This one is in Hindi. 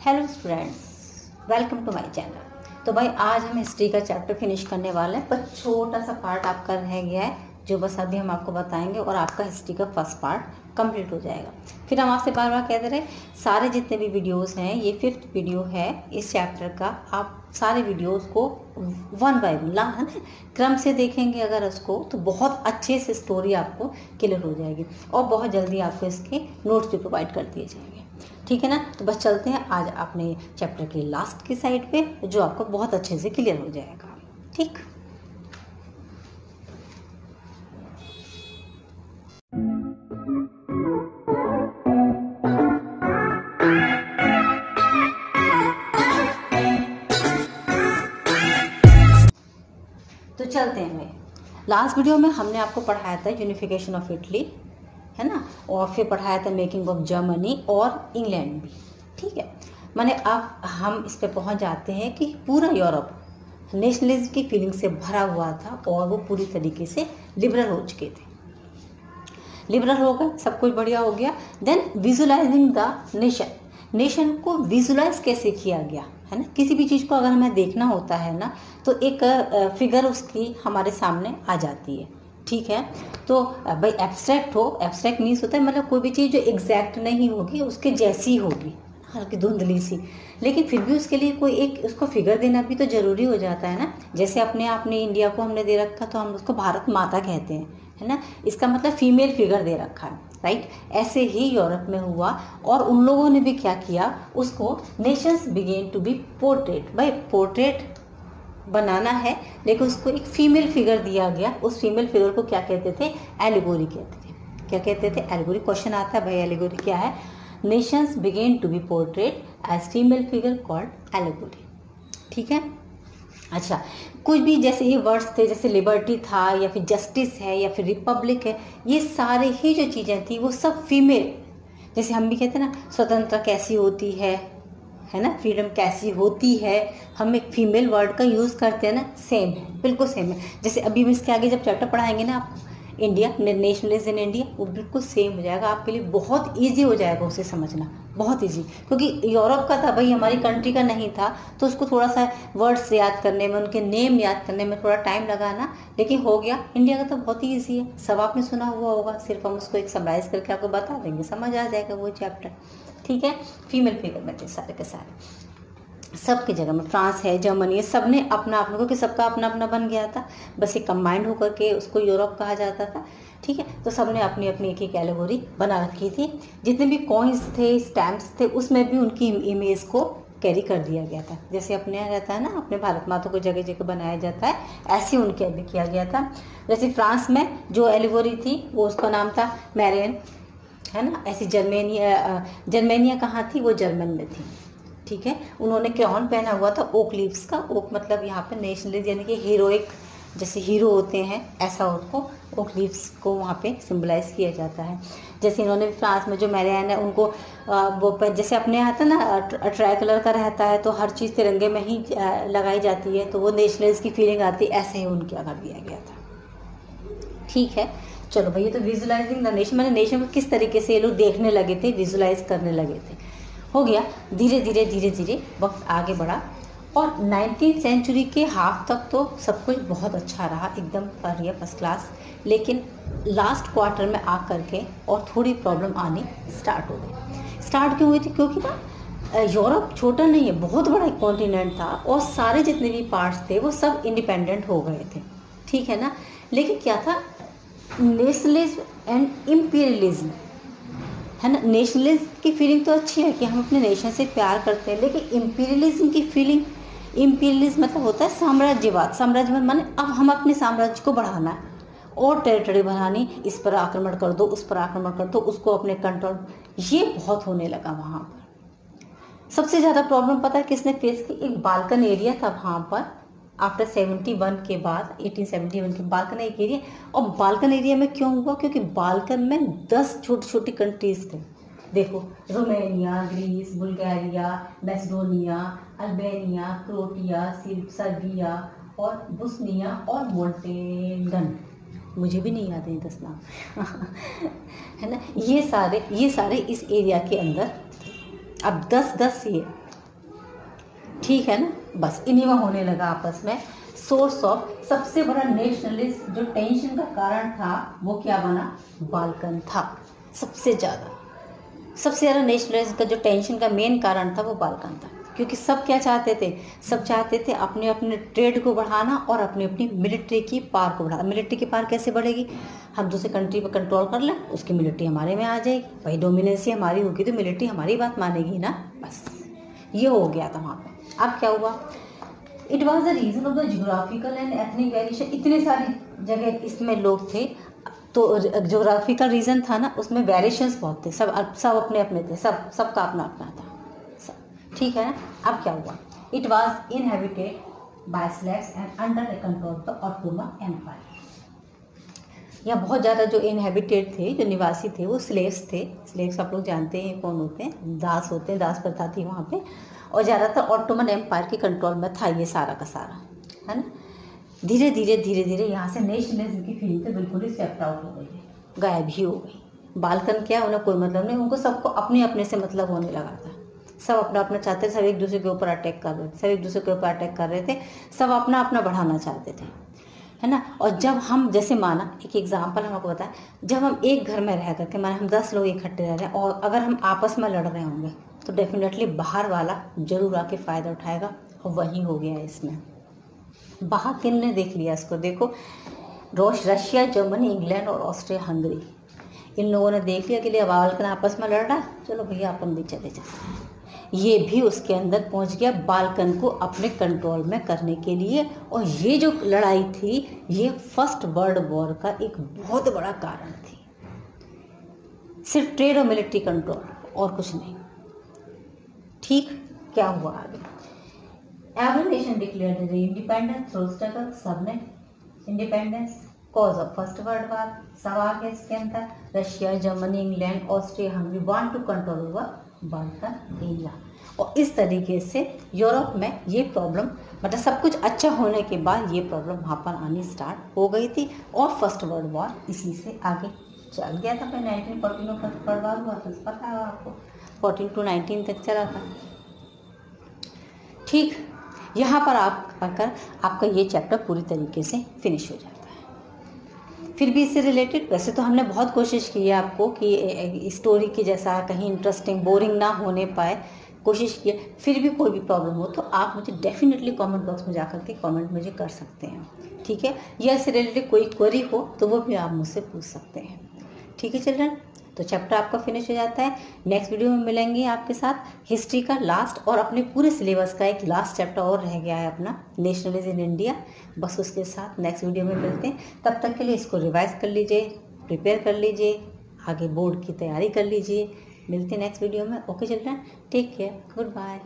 Hello students, welcome to my channel. तो भाई आज हम हिस्ट्री का चैप्टर फिनिश करने वाले हैं, पर छोटा सा पार्ट आपका रह गया है जो बस अभी हम आपको बताएंगे और आपका हिस्ट्री का फर्स्ट पार्ट कंप्लीट हो जाएगा। फिर हम आपसे बार बार कहते रहे सारे जितने भी वीडियोस हैं, ये 5th वीडियो है इस चैप्टर का। आप सारे वीडियोस को वन बाय वन है ना क्रम से देखेंगे अगर उसको, तो बहुत अच्छे से स्टोरी आपको क्लियर हो जाएगी और बहुत जल्दी आपको इसके नोट्स भी प्रोवाइड कर दिए जाएंगे। ठीक है ना। तो बस चलते हैं आज अपने चैप्टर के लास्ट की साइड पे, जो आपको बहुत अच्छे से क्लियर हो जाएगा। ठीक, तो चलते हैं। लास्ट वीडियो में हमने आपको पढ़ाया था यूनिफिकेशन ऑफ इटली, है ना, और फिर पढ़ाया था मेकिंग ऑफ जर्मनी और इंग्लैंड भी। ठीक है, माने अब हम इस पे पहुंच जाते हैं कि पूरा यूरोप नेशनलिज्म की फीलिंग से भरा हुआ था और वो पूरी तरीके से लिबरल हो चुके थे। लिबरल हो गए, सब कुछ बढ़िया हो गया। Then visualizing the nation, nation को विजुअलाइज कैसे किया गया, है ना। किसी भी चीज़ को अगर हमें देखना होता है ना, तो एक फिगर उसकी हमारे सामने आ जाती है। ठीक है, तो भाई एब्स्ट्रैक्ट हो, एब्स्ट्रैक्ट मीन्स होता है मतलब कोई भी चीज़ जो एग्जैक्ट नहीं होगी उसके जैसी होगी, हल्की धुंधली सी, लेकिन फिर भी उसके लिए कोई एक उसको फिगर देना भी तो जरूरी हो जाता है ना। जैसे अपने इंडिया को हमने दे रखा तो हम उसको भारत माता कहते हैं, है ना, इसका मतलब फीमेल फिगर दे रखा है, राइट। ऐसे ही यूरोप में हुआ और उन लोगों ने भी क्या किया, उसको nations began to be portrait. भाई पोर्ट्रेट बनाना है लेकिन उसको एक फीमेल फिगर दिया गया। उस फीमेल फिगर को क्या कहते थे, एलिगोरी कहते थे। क्या कहते थे, एलिगोरी। क्वेश्चन आता है भाई एलिगोरी क्या है। Nations began to be portrait as female figure called allegory. ठीक है, अच्छा, कुछ भी जैसे ये वर्ड्स थे, जैसे लिबर्टी था या फिर जस्टिस है या फिर रिपब्लिक है, ये सारे ही जो चीज़ें थी वो सब फीमेल। जैसे हम भी कहते हैं ना स्वतंत्रता कैसी होती है ना, फ्रीडम कैसी होती है, हम एक फीमेल वर्ड का यूज़ करते हैं ना, सेम है, बिल्कुल सेम है। जैसे अभी हम इसके आगे जब चैप्टर पढ़ाएंगे ना आप, इंडिया नेशनलिज्म इन इंडिया, वो बिल्कुल सेम हो जाएगा आपके लिए, बहुत इजी हो जाएगा उसे समझना, बहुत इजी। क्योंकि यूरोप का था भाई, हमारी कंट्री का नहीं था, तो उसको थोड़ा सा वर्ड्स याद करने में, उनके नेम याद करने में थोड़ा टाइम लगा ना, लेकिन हो गया। इंडिया का तो बहुत ही ईजी है, सब आपने सुना हुआ होगा, सिर्फ हम उसको एक समराइज करके आपको बता देंगे, समझ आ जाएगा वो चैप्टर। ठीक है, फीमेल फिगर में थे सारे के सारे, सबकी जगह में फ्रांस है, जर्मनी है, सब ने अपना अपना, क्योंकि सबका अपना अपना बन गया था, बस एक कंबाइंड होकर के उसको यूरोप कहा जाता था। ठीक है, तो सब ने अपनी अपनी एक कैटेगरी बना रखी थी। जितने भी कॉइन्स थे, स्टैम्प्स थे, उसमें भी उनकी इमेज को कैरी कर दिया गया था। जैसे अपने यहाँ रहता है ना, अपने भारत माता को जगह जगह बनाया जाता है, ऐसे उनके भी किया गया था। जैसे फ्रांस में जो एलिगोरी थी वो उसका नाम था मैरियन, है ना। ऐसी जर्मेनिया कहाँ थी, वो जर्मन में थी। ठीक है, उन्होंने क्राउन पहना हुआ था ओक लीव्स का। ओक मतलब यहाँ पे नेशनलिज्म यानी कि हीरोइक, जैसे हीरो होते हैं ऐसा उसको ओक लीव्स को वहाँ पे सिंबलाइज किया जाता है। जैसे इन्होंने फ्रांस में जो मैरियन है उनको वो जैसे अपने यहाँ था ना ट्राई कलर का रहता है, तो हर चीज़ तिरंगे में ही लगाई जाती है, तो वो नेशनलिज्म की फीलिंग आती है, ऐसे ही उनके कर दिया गया था। ठीक है, चलो भाई, ये तो विजुअलाइजिंग द नेशन, मैंने नेशन को किस तरीके से ये लोग देखने लगे थे, विजुअलाइज करने लगे थे, हो गया। धीरे धीरे धीरे धीरे वक्त आगे बढ़ा और 19th सेंचुरी के हाफ तक तो सब कुछ बहुत अच्छा रहा, एकदम बढ़िया फर्स्ट क्लास। लेकिन लास्ट क्वार्टर में आ करके और थोड़ी प्रॉब्लम आनी स्टार्ट हो गई। स्टार्ट क्यों हुई थी, क्योंकि ना यूरोप छोटा नहीं है, बहुत बड़ा एक कॉन्टिनेंट था और सारे जितने भी पार्ट्स थे वो सब इंडिपेंडेंट हो गए थे। ठीक है ना, लेकिन क्या था, नेशनलिज्म एंड इम्पीरियलिज्म, है ना। नेशनलिज्म की फीलिंग तो अच्छी है कि हम अपने नेशन से प्यार करते हैं, लेकिन इम्पीरियलिज्म की फीलिंग, इम्पीरियलिज्म मतलब होता है साम्राज्यवाद। साम्राज्यवाद माने अब हम अपने साम्राज्य को बढ़ाना है और टेरिटरी बढ़ानी, इस पर आक्रमण कर दो, उस पर आक्रमण कर दो, उसको अपने कंट्रोल, ये बहुत होने लगा वहाँ पर। सबसे ज़्यादा प्रॉब्लम पता है किसने फेस की, एक बाल्कन एरिया था वहाँ पर, आफ्टर 71 के बाद, 1871 के बाल्कन एक एरिया। और बाल्कन एरिया में क्यों हुआ, क्योंकि बाल्कन में 10 छोटी छोटी कंट्रीज थे। देखो, Romania, Greece, Bulgaria, Macedonia, Albania, Croatia, Serbia और बोस्निया और मोंटेगन, मुझे भी नहीं याद है 10 नाम है ना। ये सारे इस एरिया के अंदर थे। अब 10 ये ठीक है ना। बस इन्हीं में होने लगा आपस में सोर्स ऑफ। सबसे बड़ा नेशनलिस्ट जो टेंशन का कारण था वो क्या बना, बाल्कन था। सबसे ज़्यादा नेशनलिस्ट का जो टेंशन का मेन कारण था वो बाल्कन था, क्योंकि सब क्या चाहते थे, सब चाहते थे अपने अपने ट्रेड को बढ़ाना और अपनी अपनी मिलिट्री की पावर को बढ़ाना। मिलिट्री की पावर कैसे बढ़ेगी, हम दूसरे कंट्री पर कंट्रोल कर लें, उसकी मिलिट्री हमारे में आ जाएगी, भाई डोमिनेंसी हमारी होगी तो मिलिट्री हमारी बात मानेगी ना। बस ये हो गया था वहाँ पर। अब क्या हुआ, it was the reason of the geographical and ethnic variation. इतने सारी जगह इसमें लोग थे, तो जियोग्राफिकल रीजन था ना, उसमें वेरिएशंस बहुत थे, सब अपने अपने थे, सबका अपना अपना था सब, ठीक है ना। अब क्या हुआ, it was inhabited by slaves and under the control of the Ottoman empire. यहाँ बहुत ज़्यादा जो इनहेबिटेड थे, जो निवासी थे, वो स्लेव्स थे। स्लेव्स आप लोग जानते हैं कौन होते हैं, दास होते हैं, दास प्रथा थी वहाँ पे। और ज़्यादातर ऑटोमन एम्पायर के कंट्रोल में था ये सारा का सारा, है ना। धीरे धीरे यहाँ से नेशनलिज्म की फीलिंग तो बिल्कुल ही सेप्ट आउट हो गई, गायब ही हो गई। बाल्कन क्या, उन्हें कोई मतलब नहीं, उनको सबको अपने अपने से मतलब होने लगा था। सब अपना अपना चाहते थे, सब एक दूसरे के ऊपर अटैक कर रहे थे, सब एक दूसरे के ऊपर अटैक कर रहे थे, सब अपना अपना बढ़ाना चाहते थे, है ना। और जब हम जैसे माना एक एग्जाम्पल हम आपको बताएं, जब हम एक घर में रह करके, माना हम 10 लोग इकट्ठे रह रहे हैं और अगर हम आपस में लड़ रहे होंगे तो डेफिनेटली बाहर वाला जरूर आके फ़ायदा उठाएगा, और वही हो गया इसमें। बाहर किन ने देख लिया इसको, देखो रशिया, जर्मनी, इंग्लैंड और ऑस्ट्रिया, हंगरी, इन लोगों ने देख लिया कि लिए बाल्कन आपस में लड़ रहा है, चलो भैया अपन भी चले जाते हैं। ये भी उसके अंदर पहुंच गया बाल्कन को अपने कंट्रोल में करने के लिए। और ये जो लड़ाई थी ये फर्स्ट वर्ल्ड वॉर का एक बहुत बड़ा कारण थी, सिर्फ ट्रेड और मिलिट्री कंट्रोल और कुछ नहीं। ठीक, क्या हुआ आगे, every nation declared independence through struggle. सबने independence, cause of first world war, सब आ गया इसके अंदर। Russia, Germany, England, Austria, Hungary want to control over Balkan area. और इस तरीके से यूरोप में ये प्रॉब्लम, मतलब सब कुछ अच्छा होने के बाद ये प्रॉब्लम वहाँ पर आनी स्टार्ट हो गई थी। और फर्स्ट वर्ल्ड वॉर इसी से आगे चल गया था। फिर 1914 में फर्स्ट वर्ल्ड वॉर हुआ था, पता है आपको, 14 to 19 तक चला था। ठीक, यहाँ पर आपका ये चैप्टर पूरी तरीके से फिनिश हो जाता है। फिर भी इससे रिलेटेड वैसे तो हमने बहुत कोशिश की है आपको कि स्टोरी के जैसा कहीं इंटरेस्टिंग बोरिंग ना होने पाए, कोशिश की है। फिर भी कोई भी प्रॉब्लम हो तो आप मुझे डेफिनेटली कमेंट बॉक्स में जा कर के कमेंट मुझे कर सकते हैं, ठीक है। या इससे रिलेटेड कोई क्वेरी हो तो वो भी आप मुझसे पूछ सकते हैं, ठीक है चिल्ड्रन। तो चैप्टर आपका फिनिश हो जाता है। नेक्स्ट वीडियो में मिलेंगे आपके साथ हिस्ट्री का लास्ट और अपने पूरे सिलेबस का एक लास्ट चैप्टर और रह गया है अपना, नेशनलिज्म इन इंडिया। बस उसके साथ नेक्स्ट वीडियो में मिलते हैं। तब तक के लिए इसको रिवाइज कर लीजिए, प्रिपेयर कर लीजिए, आगे बोर्ड की तैयारी कर लीजिए। मिलते हैं नेक्स्ट वीडियो में। Okay children, take care, good bye.